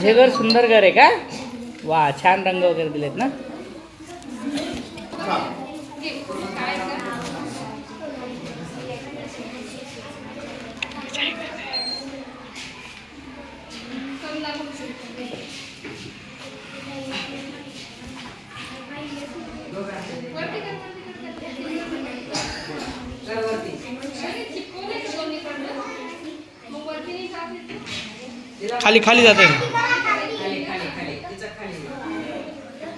माझे घर सुंदर घर आहे का? वा, छान रंग वगैरे दिलेत ना. खाली खाली जाते.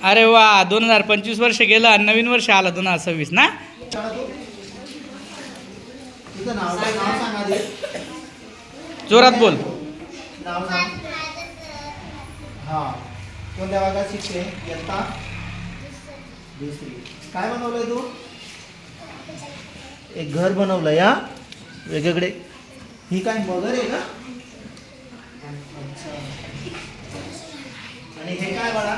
अरे वा, 2025 वर्ष गेलं आणि नवीन वर्ष आलं 2026 ना. तुझं नाव काय? नाव सांग आधी. जोरात बोल. नाव सांग. हा, कोणत्या वर्गात शिकते? इयत्ता दुसरी. काय बनवलंय तू? एक घर बनवलंय. या वेगवेगळे. ही काय मगर आहे का? अच्छा. आणि हे काय बाळा?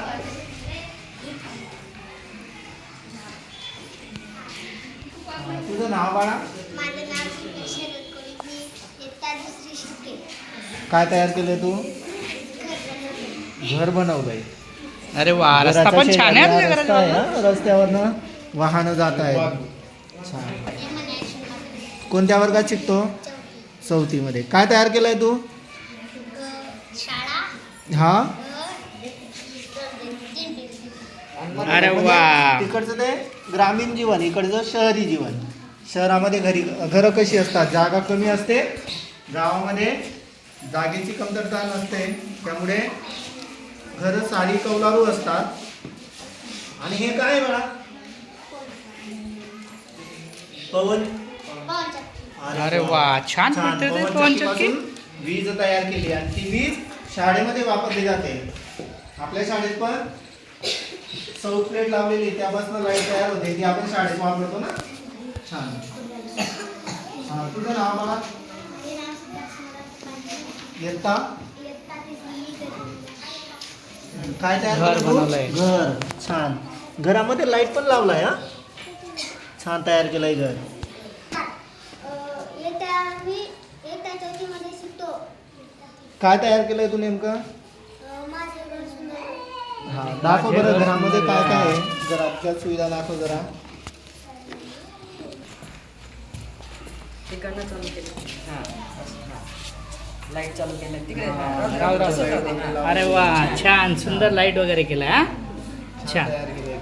तुझं नाव बाळा? माझं नाव शरद कोळी. मी इयत्ता दुसरी शिकते. काय तयार केलंय तू? घर बनवलंय. अरे वा, रस्ता पण छान आहे आपल्या रस्ता आहे घराजवळ. हा. रस्त्यावरनं वाहनं जात आहेत. छान. कोणत्या वर्गात शिकतो? चौथीमध्ये. काय तयार केलंय तू? शाळा, हा, अरे वा, तिकडचं ते ग्रामीण जीवन, इकडचं शहरी जीवन. शहरामध्ये घरं कशी असतात? जागा कमी असते. गावामध्ये जागेची कमतरता नसते, त्यामुळे घरं सारी कौलारू असतात. आणि हे काय बघा? पवन. अरे वा, छान पडते ते पवनचक्की. वीज तयार केली आणि ती वीज शाळेमध्ये वापरली जाते. आपल्या शाळेत पण सौर प्लेट लावलेली, त्यापासून लाईट तयार होते, ती आपण शाळेत वापरतो ना. छान. हा, तुझं नाव मला? इयत्ता काय तयार घर केलं तू? बनवलंय. घर. छान. घरामध्ये लाईट पण लावलाय. हा, छान तयार केलंय घर. मी इयत्ता चौथीमध्ये शिकतो. काय तयार केलंय तू नेमकं? माझं घर सुंदर आहे. हा, दाखव बरं घरामध्ये काय काय आहे. जरा आपल्या सुविधा दाखव जरा. लाईट चालू केलं तिकडे. अरे वा, छान सुंदर लाईट वगैरे केलं. हा, छान. तयार केली